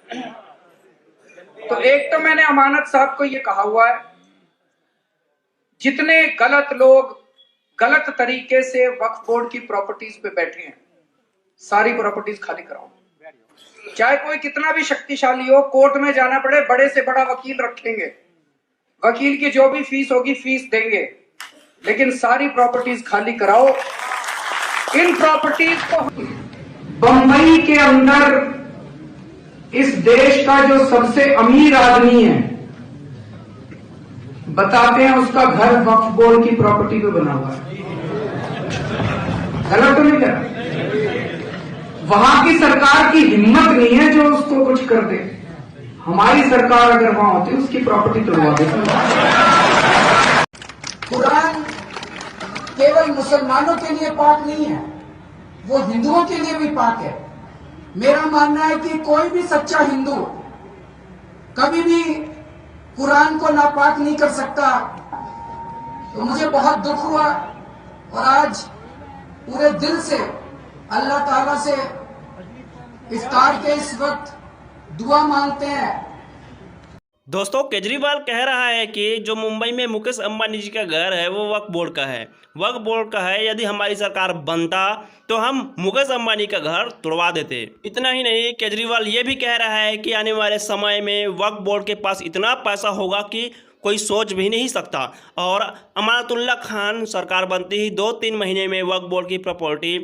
तो एक तो मैंने अमानत साहब को ये कहा हुआ है, जितने गलत लोग गलत तरीके से वक्फ बोर्ड की प्रॉपर्टीज पे बैठे हैं, सारी प्रॉपर्टीज खाली कराओ। चाहे कोई कितना भी शक्तिशाली हो, कोर्ट में जाना पड़े, बड़े से बड़ा वकील रखेंगे, वकील की जो भी फीस होगी फीस देंगे, लेकिन सारी प्रॉपर्टीज खाली कराओ। इन प्रॉपर्टीज को बंबई के अंदर इस देश का जो सबसे अमीर आदमी है, बताते हैं उसका घर वक्फ बोर्ड की प्रॉपर्टी पे बना हुआ है। गलत तो नहीं कर रहा? वहां की सरकार की हिम्मत नहीं है जो उसको कुछ कर दे। हमारी सरकार अगर वहां होती उसकी प्रॉपर्टी तोड़वा देती। कुरान केवल मुसलमानों के लिए पाक नहीं है, वो हिंदुओं के लिए भी पाक है। मेरा मानना है कि कोई भी सच्चा हिंदू कभी भी कुरान को नापाक नहीं कर सकता। तो मुझे बहुत दुख हुआ और आज पूरे दिल से अल्लाह ताला से इफ्तार के इस वक्त दुआ मांगते हैं। दोस्तों, केजरीवाल कह रहा है कि जो मुंबई में मुकेश अंबानी जी का घर है वो वक्फ बोर्ड का है, वक्फ बोर्ड का है। यदि हमारी सरकार बनता तो हम मुकेश अंबानी का घर तोड़वा देते। इतना ही नहीं, केजरीवाल ये भी कह रहा है कि आने वाले समय में वक्फ बोर्ड के पास इतना पैसा होगा कि कोई सोच भी नहीं सकता। और अमानतुल्लाह खान सरकार बनते ही 2-3 महीने में वक्फ बोर्ड की प्रॉपर्टी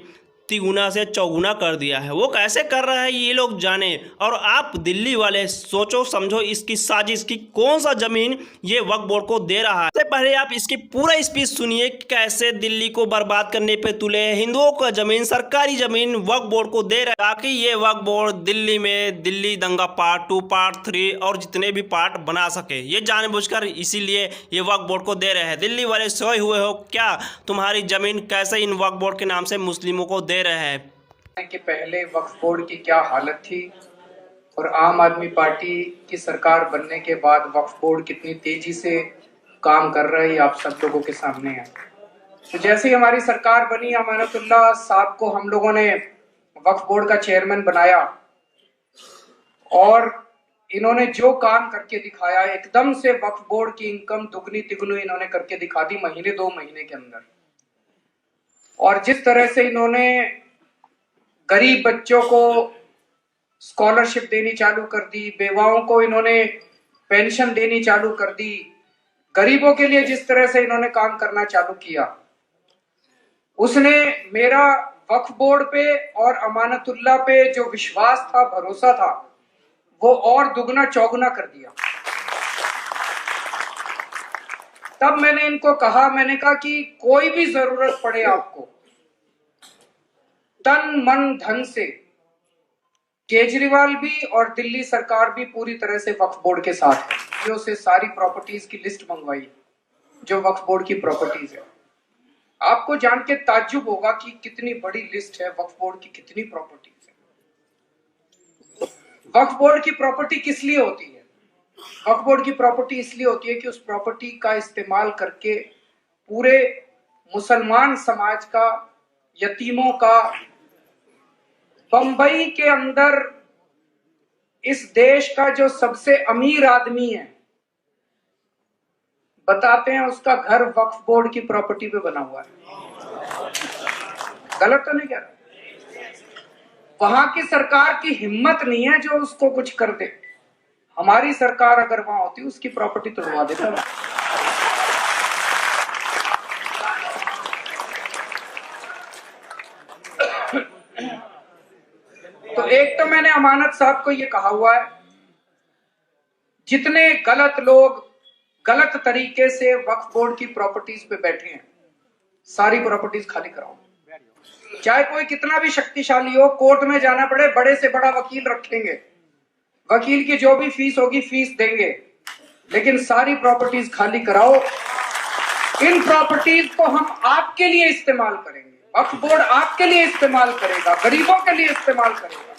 तिगुना से चौगुना कर दिया है। वो कैसे कर रहा है ये लोग जाने। और आप दिल्ली वाले सोचो समझो इसकी साजिश की, कौन सा जमीन ये वक्फ बोर्ड को दे रहा है। इससे पहले आप इसकी पूरा स्पीच सुनिए, कैसे दिल्ली को बर्बाद करने पे तुले हिंदुओं का जमीन, सरकारी जमीन वक्फ बोर्ड को दे रहा है, ताकि ये वक्फ बोर्ड दिल्ली में दिल्ली दंगा पार्ट 2, पार्ट 3 और जितने भी पार्ट बना सके। ये जानबूझकर इसीलिए ये वक्फ बोर्ड को दे रहे हैं। दिल्ली वाले सोए हुए हो क्या? तुम्हारी जमीन कैसे इन वक्फ बोर्ड के नाम से मुस्लिमों को दे रहे हैं। कि पहले वक्फ बोर्ड की क्या हालत थी और आम आदमी पार्टी की सरकार बनने के बाद वक्फ बोर्ड कितनी तेजी से काम कर रहा है, आप सब लोगों के सामने है। तो जैसे ही हमारी सरकार बनी, अमानतुल्लाह साहब को हम लोगों ने वक्फ बोर्ड का चेयरमैन बनाया और इन्होंने जो काम करके दिखाया, एकदम से वक्फ बोर्ड की इनकम दुगनी तिगुनी इन्होंने करके दिखा दी महीने 2 महीने के अंदर। और जिस तरह से इन्होंने गरीब बच्चों को स्कॉलरशिप देनी चालू कर दी, बेवाओं को इन्होंने पेंशन देनी चालू कर दी, गरीबों के लिए जिस तरह से इन्होंने काम करना चालू किया, उसने मेरा वक्फ बोर्ड पे और अमानतुल्लाह पे जो विश्वास था, भरोसा था, वो और दुगना चौगुना कर दिया। तब मैंने इनको कहा, मैंने कहा कि कोई भी जरूरत पड़े आपको, तन मन धन से केजरीवाल भी और दिल्ली सरकार भी पूरी तरह से वक्फ बोर्ड के साथ है। जो से सारी प्रॉपर्टीज की लिस्ट मंगवाई जो वक्फ बोर्ड की प्रॉपर्टीज है। आपको जान के ताज्जुब होगा कि कितनी बड़ी लिस्ट है वक्फ बोर्ड की, कितनी प्रॉपर्टीज है। वक्फ बोर्ड की प्रॉपर्टी किस लिए होती है? वक्फ बोर्ड की प्रॉपर्टी इसलिए होती है कि उस प्रॉपर्टी का इस्तेमाल करके पूरे मुसलमान समाज का, यतीमों का, बंबई के अंदर इस देश का जो सबसे अमीर आदमी है, बताते हैं उसका घर वक्फ बोर्ड की प्रॉपर्टी पे बना हुआ है। गलत तो नहीं कह रहा? वहां की सरकार की हिम्मत नहीं है जो उसको कुछ कर दे। हमारी सरकार अगर वहां होती उसकी प्रॉपर्टी तोड़वा देता। तो एक तो मैंने अमानत साहब को ये कहा हुआ है, जितने गलत लोग गलत तरीके से वक्फ बोर्ड की प्रॉपर्टीज पे बैठे हैं, सारी प्रॉपर्टीज खाली कराओ। चाहे कोई कितना भी शक्तिशाली हो, कोर्ट में जाना पड़े, बड़े से बड़ा वकील रखेंगे, वकील की जो भी फीस होगी फीस देंगे, लेकिन सारी प्रॉपर्टीज खाली कराओ। इन प्रॉपर्टीज को हम आपके लिए इस्तेमाल करेंगे, वक्फ बोर्ड आपके लिए इस्तेमाल करेगा, गरीबों के लिए इस्तेमाल करेगा।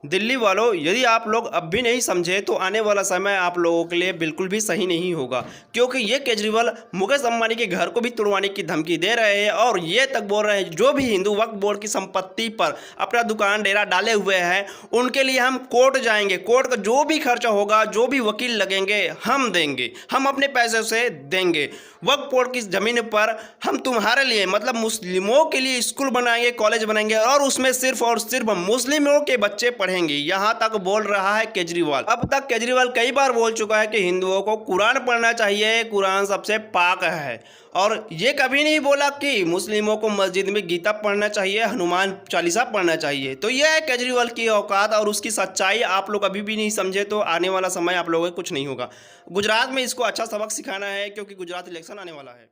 दिल्ली वालों, यदि आप लोग अब भी नहीं समझे तो आने वाला समय आप लोगों के लिए बिल्कुल भी सही नहीं होगा, क्योंकि ये केजरीवाल मुकेश अंबानी के घर को भी तोड़वाने की धमकी दे रहे हैं और ये तक बोल रहे हैं जो भी हिंदू वक्फ बोर्ड की संपत्ति पर अपना दुकान डेरा डाले हुए हैं उनके लिए हम कोर्ट जाएंगे, कोर्ट का जो भी खर्चा होगा, जो भी वकील लगेंगे हम देंगे, हम अपने पैसे से देंगे। वक्फ बोर्ड की ज़मीन पर हम तुम्हारे लिए मतलब मुस्लिमों के लिए स्कूल बनाएंगे, कॉलेज बनाएंगे और उसमें सिर्फ और सिर्फ मुस्लिमों के बच्चे पढ़ेंगे, यहां तक बोल रहा है केजरीवाल। अब तक केजरीवाल कई बार बोल चुका है कि हिंदुओं को कुरान पढ़ना चाहिए, कुरान सबसे पाक है, और ये कभी नहीं बोला कि मुस्लिमों को मस्जिद में गीता पढ़ना चाहिए, हनुमान चालीसा पढ़ना चाहिए। तो यह है केजरीवाल की औकात और उसकी सच्चाई। आप लोग अभी भी नहीं समझे तो आने वाला समय आप लोगों को कुछ नहीं होगा। गुजरात में इसको अच्छा सबक सिखाना है, क्योंकि गुजरात इलेक्शन आने वाला है।